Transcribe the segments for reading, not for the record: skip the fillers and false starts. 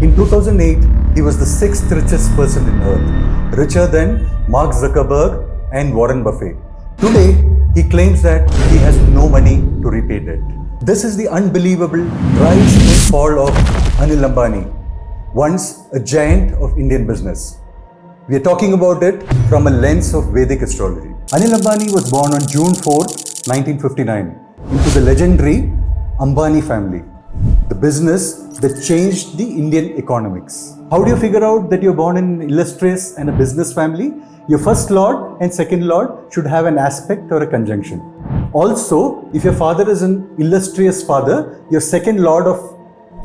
In 2008, he was the 6th richest person in Earth, richer than Mark Zuckerberg and Warren Buffett. Today, he claims that he has no money to repay debt. This is the unbelievable rise and fall of Anil Ambani, once a giant of Indian business. We are talking about it from a lens of Vedic astrology. Anil Ambani was born on June 4, 1959, into the legendary Ambani family, the business that changed the Indian economics. How do you figure out that you're born in an illustrious and a business family? Your first lord and second lord should have an aspect or a conjunction. Also, if your father is an illustrious father, your second lord of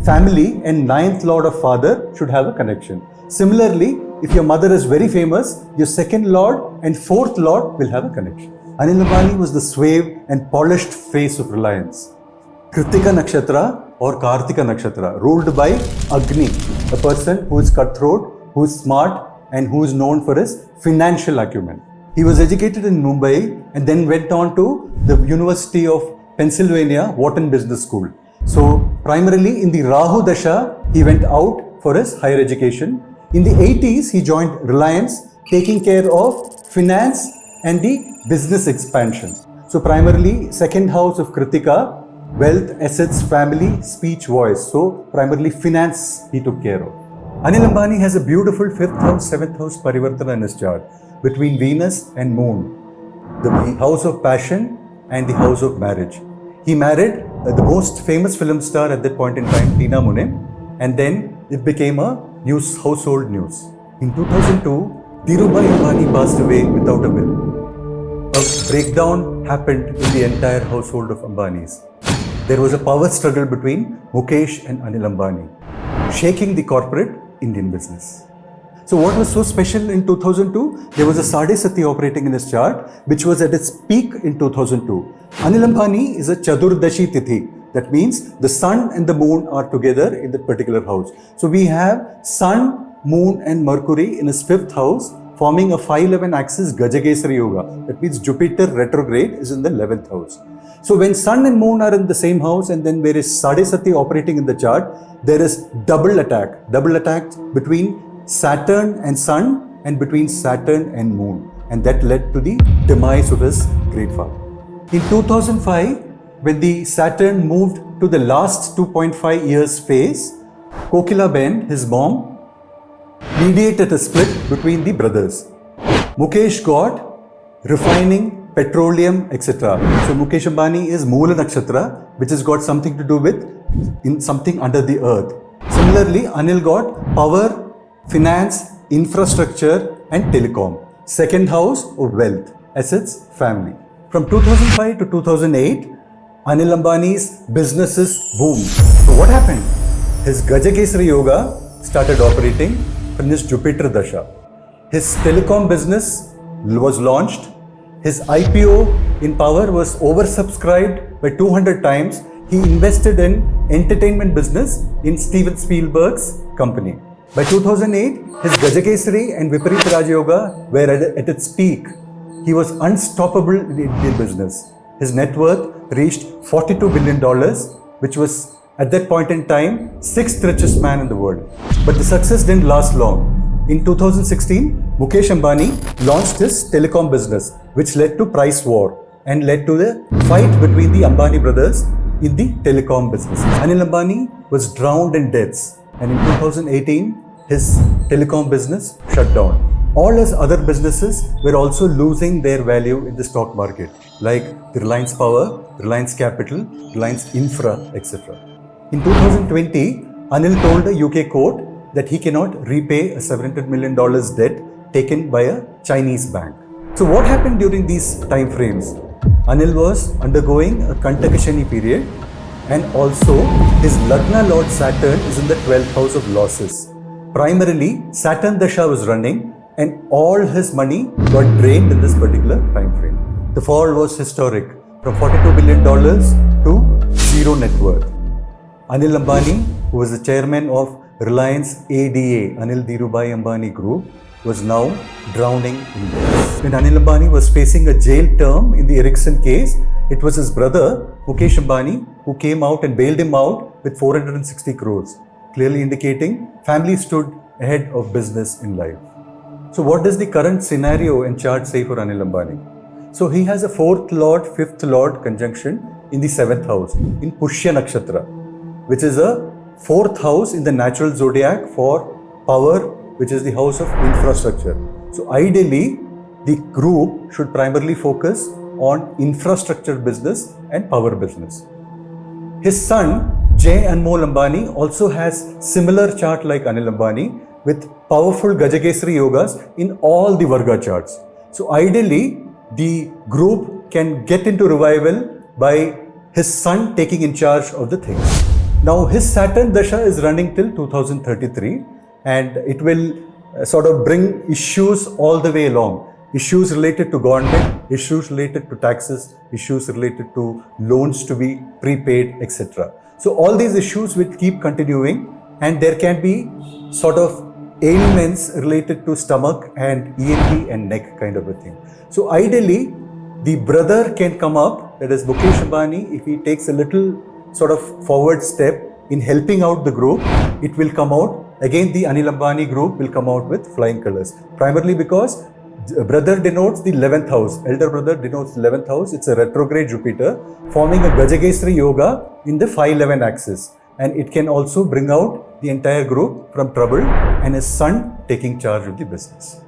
family and ninth lord of father should have a connection. Similarly, if your mother is very famous, your second lord and fourth lord will have a connection. Anil Ambani was the suave and polished face of Reliance. Kritika Nakshatra or Kartika Nakshatra, ruled by Agni, a person who is cutthroat, who is smart, and who is known for his financial acumen. He was educated in Mumbai and then went on to the University of Pennsylvania Wharton Business School. So primarily in the Rahu Dasha, he went out for his higher education. In the 80s, he joined Reliance, taking care of finance and the business expansion. So primarily second house of Kritika, wealth, assets, family, speech, voice. So primarily finance he took care of. Anil Ambani has a beautiful 5th house, 7th house Parivartana in his chart between Venus and Moon, the house of passion and the house of marriage. He married the most famous film star at that point in time, Tina Munim, and then it became a household news. In 2002, Dhirubhai Ambani passed away without a will. A breakdown happened in the entire household of Ambanis. There was a power struggle between Mukesh and Anil Ambani, shaking the corporate Indian business. So what was so special in 2002? There was a Sadesati operating in his chart, which was at its peak in 2002. Anil Ambani is a Chadurdashi Tithi. That means the sun and the moon are together in that particular house. So we have sun, moon and Mercury in his 5th house, forming a 5-11 axis Gajagesari Yoga. That means Jupiter retrograde is in the 11th house. So when sun and moon are in the same house and then there is Sadesati operating in the chart, there is double attack between Saturn and sun and between Saturn and moon. And that led to the demise of his great father. In 2005, when the Saturn moved to the last 2.5 years phase, Kokila Ben, his mom, mediated a split between the brothers. Mukesh got refining, petroleum, etc. So Mukesh Ambani is Moola Nakshatra, which has got something to do with something under the earth. Similarly, Anil got power, finance, infrastructure and telecom. Second house of wealth, assets, family. From 2005 to 2008, Anil Ambani's businesses boomed. So what happened? His Gajakesari Yoga started operating from his Jupiter Dasha. His telecom business was launched. His IPO in power was oversubscribed by 200 times. He invested in entertainment business in Steven Spielberg's company. By 2008, his Gajakesari and Viparita Raja Yoga were at its peak. He was unstoppable in the Indian business. His net worth reached $42 billion, which was at that point in time 6th richest man in the world. But the success didn't last long. In 2016, Mukesh Ambani launched his telecom business, which led to price war and led to the fight between the Ambani brothers in the telecom business. Anil Ambani was drowned in debts, and in 2018, his telecom business shut down. All his other businesses were also losing their value in the stock market, like the Reliance Power, Reliance Capital, Reliance Infra, etc. In 2020, Anil told a UK court that he cannot repay a $700 million debt taken by a Chinese bank. So what happened during these time frames? Anil was undergoing a Kantakashani period, and also his Lagna Lord Saturn is in the 12th house of losses. Primarily, Saturn Dasha was running and all his money got drained in this particular time frame. The fall was historic, from $42 billion to zero net worth. Anil Ambani, who was the chairman of Reliance ADA, Anil Dhirubhai Ambani Group, was now drowning in debt. When Anil Ambani was facing a jail term in the Ericsson case, it was his brother, Mukesh Ambani, who came out and bailed him out with 460 crores. clearly indicating family stood ahead of business in life. So what does the current scenario and chart say for Anil Ambani? So he has a 4th Lord, 5th Lord conjunction in the 7th house in Pushya Nakshatra, which is a 4th house in the natural zodiac for power, which is the house of infrastructure. So ideally, the group should primarily focus on infrastructure business and power business. His son, Jay Anmol Ambani, also has similar chart like Anil Ambani with powerful Gajagesari yogas in all the Varga charts. So ideally, the group can get into revival by his son taking in charge of the things. Now his Saturn Dasha is running till 2033 and it will sort of bring issues all the way along. Issues related to government, issues related to taxes, issues related to loans to be prepaid, etc. So all these issues will keep continuing and there can be sort of ailments related to stomach and ENT and neck kind of a thing. So ideally, the brother can come up, that is Mukesh Ambani, if he takes a little sort of forward step in helping out the group, it will come out. Again, the Anil Ambani group will come out with flying colors. Primarily because brother denotes the 11th house. Elder brother denotes the 11th house. It's a retrograde Jupiter forming a Gajagesari yoga in the 511 axis. And it can also bring out the entire group from trouble and his son taking charge of the business.